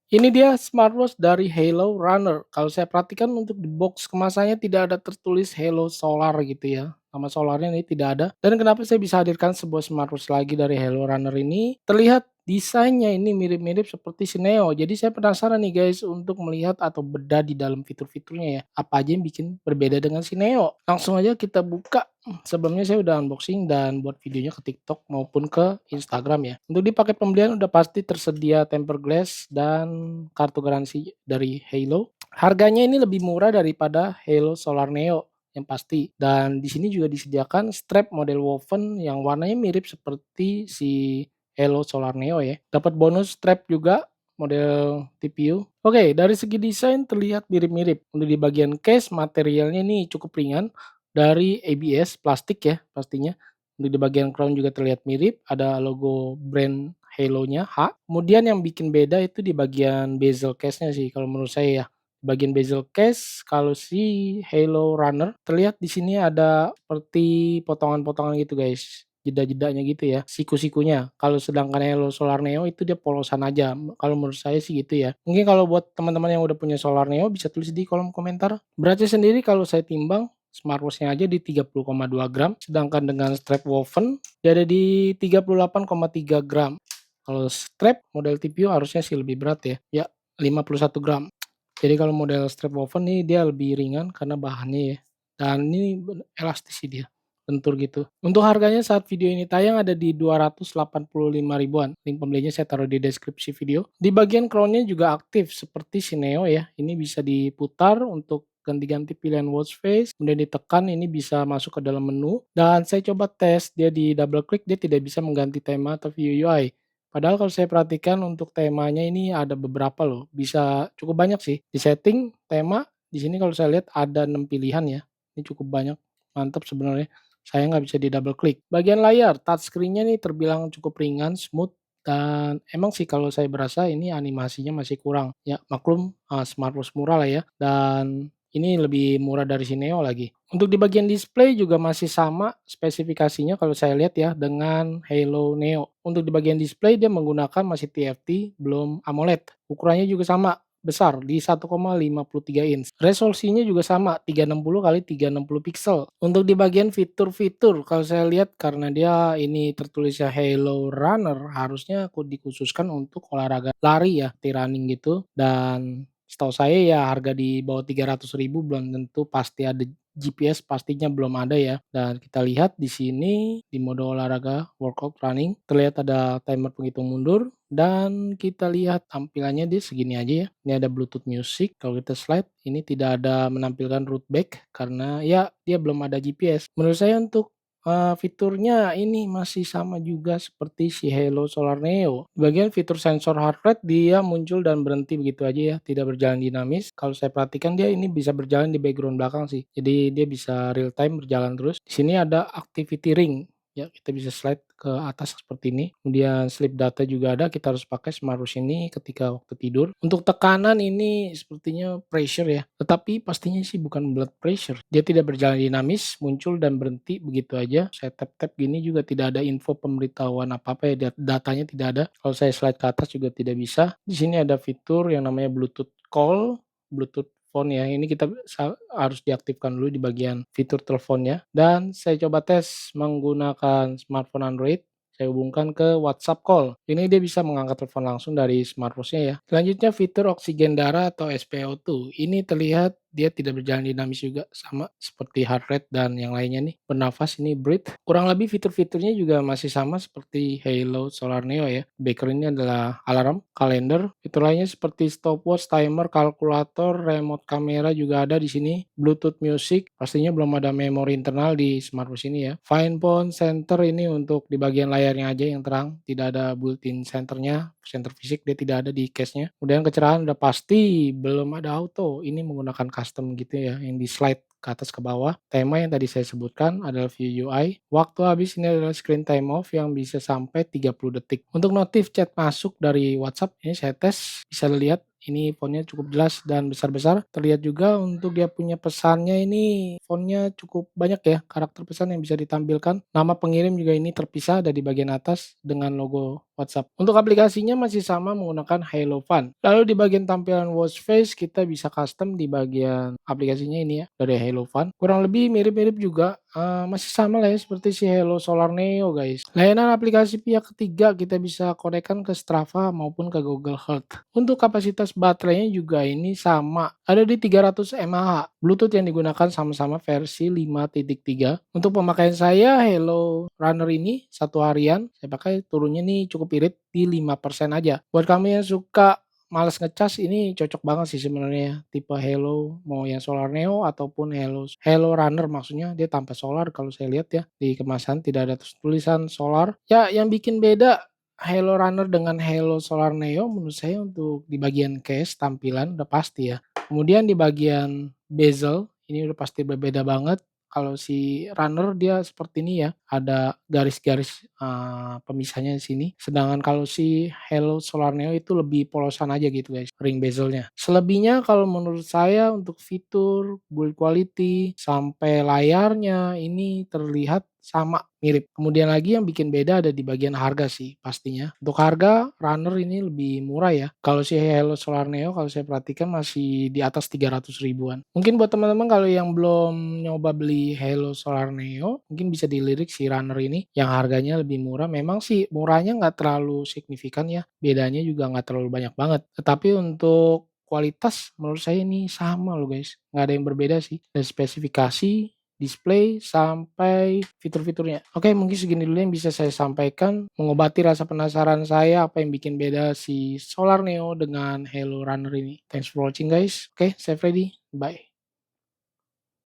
Ini dia smartwatch dari Halo Runner. Kalau saya perhatikan untuk di box kemasannya tidak ada tertulis Halo Solar gitu ya. Nama solarnya ini tidak ada. Dan kenapa saya bisa hadirkan sebuah smartwatch lagi dari Halo Runner ini? Terlihat desainnya ini mirip-mirip seperti si Neo. Jadi saya penasaran nih guys untuk melihat atau bedah di dalam fitur-fiturnya ya. Apa aja yang bikin berbeda dengan si Neo. Langsung aja kita buka. Sebelumnya saya udah unboxing dan buat videonya ke TikTok maupun ke Instagram ya. Untuk di paket pembelian udah pasti tersedia tempered glass dan kartu garansi dari Halo. Harganya ini lebih murah daripada Halo Solar Neo yang pasti. Dan di sini juga disediakan strap model woven yang warnanya mirip seperti si Halo Solar Neo ya. Dapat bonus strap juga model TPU. Oke, dari segi desain terlihat mirip-mirip. Untuk di bagian case materialnya ini cukup ringan dari ABS plastik ya pastinya. Untuk di bagian crown juga terlihat mirip, ada logo brand Halo-nya H. Kemudian yang bikin beda itu di bagian bezel case-nya sih kalau menurut saya ya. Bagian bezel case kalau si Halo Runner terlihat di sini ada seperti potongan-potongan gitu guys. Jeda-jedanya gitu ya, siku-sikunya. Kalau sedangkan Halo Solar Neo itu dia polosan aja. Kalau menurut saya sih gitu ya. Mungkin kalau buat teman-teman yang udah punya Solar Neo bisa tulis di kolom komentar. Beratnya sendiri kalau saya timbang smartwatch-nya aja di 30,2 gram, sedangkan dengan strap woven dia ada di 38,3 gram. Kalau strap model TPU harusnya sih lebih berat ya, ya 51 gram. Jadi kalau model strap woven nih dia lebih ringan karena bahannya ya, dan ini elastis sih dia, lentur gitu. Untuk harganya saat video ini tayang ada di 285 ribuan, link pembelinya saya taruh di deskripsi video. Di bagian crown-nya juga aktif seperti si Neo ya, ini bisa diputar untuk ganti-ganti pilihan watch face, kemudian ditekan ini bisa masuk ke dalam menu, dan saya coba tes dia di double klik dia tidak bisa mengganti tema atau view UI. Padahal kalau saya perhatikan untuk temanya ini ada beberapa loh, bisa cukup banyak sih. Di setting tema, di sini kalau saya lihat ada 6 pilihan ya, ini cukup banyak, mantap sebenarnya. Saya nggak bisa di double klik. Bagian layar, touchscreen-nya nih terbilang cukup ringan, smooth, dan emang sih kalau saya berasa ini animasinya masih kurang. Ya maklum, smartwatch murah lah ya, dan ini lebih murah dari si Neo lagi. Untuk di bagian display juga masih sama spesifikasinya kalau saya lihat ya dengan Halo Neo. Untuk di bagian display dia menggunakan masih TFT belum AMOLED. Ukurannya juga sama, besar di 1,53 inch. Resolusinya juga sama 360 kali 360 pixel. Untuk di bagian fitur-fitur kalau saya lihat karena dia ini tertulisnya Halo Runner harusnya dikhususkan untuk olahraga lari ya, running gitu, dan setahu saya ya harga di bawah 300 ribu belum tentu pasti ada GPS, pastinya belum ada ya. Dan kita lihat di sini di mode olahraga workout running terlihat ada timer penghitung mundur dan kita lihat tampilannya dia segini aja ya. Ini ada Bluetooth music, kalau kita slide ini tidak ada menampilkan root back karena ya dia belum ada GPS. Menurut saya untuk fiturnya ini masih sama juga seperti si Halo Solar Neo. Bagian fitur sensor heart rate dia muncul dan berhenti begitu aja ya, tidak berjalan dinamis. Kalau saya perhatikan dia ini bisa berjalan di background belakang sih. Jadi dia bisa real time berjalan terus. Di sini ada activity ring. Ya, kita bisa slide ke atas seperti ini. Kemudian sleep data juga ada, kita harus pakai smartwatch ini ketika waktu tidur. Untuk tekanan ini sepertinya pressure ya, tetapi pastinya sih bukan blood pressure. Dia tidak berjalan dinamis, muncul dan berhenti begitu aja. Saya tap-tap gini juga tidak ada info pemberitahuan apa-apa ya, datanya tidak ada. Kalau saya slide ke atas juga tidak bisa. Di sini ada fitur yang namanya Bluetooth call, Bluetooth phone ya, ini kita harus diaktifkan dulu di bagian fitur teleponnya dan saya coba tes menggunakan smartphone Android, saya hubungkan ke WhatsApp call. Ini dia bisa mengangkat telepon langsung dari smartwatch-nya ya. Selanjutnya fitur oksigen darah atau SpO2. Ini terlihat dia tidak berjalan dinamis juga, sama seperti heart rate dan yang lainnya nih. Bernafas ini breathe. Kurang lebih fitur-fiturnya juga masih sama seperti Halo Solar Neo ya. Background ini adalah alarm, kalender. Fitur lainnya seperti stopwatch, timer, kalkulator, remote kamera juga ada di sini. Bluetooth music, pastinya belum ada memori internal di smartwatch ini ya. Fine Phone Center ini untuk di bagian layarnya aja yang terang, tidak ada built-in centernya, center fisik dia tidak ada di case-nya. Kemudian kecerahan udah pasti, belum ada auto, ini menggunakan custom gitu ya, yang di slide ke atas ke bawah. Tema yang tadi saya sebutkan adalah view UI. Waktu habis ini adalah screen time off yang bisa sampai 30 detik. Untuk notif chat masuk dari WhatsApp, ini saya tes, bisa lihat ini fontnya cukup jelas dan besar-besar. Terlihat juga untuk dia punya pesannya ini fontnya cukup banyak ya, karakter pesan yang bisa ditampilkan. Nama pengirim juga ini terpisah ada di bagian atas dengan logo WhatsApp. Untuk aplikasinya masih sama menggunakan Hello Fun. Lalu di bagian tampilan watch face kita bisa custom di bagian aplikasinya ini ya dari Hello Fun. Kurang lebih mirip-mirip juga, masih sama lah ya seperti si Hello Solar Neo guys. Layanan aplikasi pihak ketiga kita bisa konekkan ke Strava maupun ke Google Health. Untuk kapasitas baterainya juga ini sama, ada di 300 mAh. Bluetooth yang digunakan sama-sama versi 5.3. Untuk pemakaian saya Hello Runner ini satu harian saya pakai turunnya nih cukup irit di 5% aja. Buat kamu yang suka males ngecas ini cocok banget sih sebenarnya ya, tipe Hello mau yang Solar Neo ataupun Hello Runner maksudnya dia tanpa solar kalau saya lihat ya, di kemasan tidak ada tulisan solar. Ya yang bikin beda Hello Runner dengan Hello Solar Neo menurut saya untuk di bagian case tampilan udah pasti ya. Kemudian di bagian bezel ini udah pasti berbeda banget. Kalau si Runner dia seperti ini ya, ada garis-garis, pemisahnya di sini. Sedangkan kalau si Hello Solar Neo itu lebih polosan aja gitu guys, ring bezelnya. Selebihnya kalau menurut saya untuk fitur, build quality, sampai layarnya ini terlihat sama, mirip. Kemudian lagi yang bikin beda ada di bagian harga sih pastinya. Untuk harga Runner ini lebih murah ya. Kalau si Hello Solar Neo kalau saya perhatikan masih di atas 300 ribuan. Mungkin buat teman-teman kalau yang belum nyoba beli Hello Solar Neo, mungkin bisa dilirik si Runner ini yang harganya lebih murah. Memang sih murahnya nggak terlalu signifikan ya, bedanya juga nggak terlalu banyak banget. Tetapi untuk kualitas menurut saya ini sama loh guys, nggak ada yang berbeda sih. Dari spesifikasi, display, sampai fitur-fiturnya. Oke, mungkin segini dulu yang bisa saya sampaikan, mengobati rasa penasaran saya apa yang bikin beda si Solar Neo dengan Hello Runner ini. Thanks for watching guys. Oke, saya Freddy. Bye.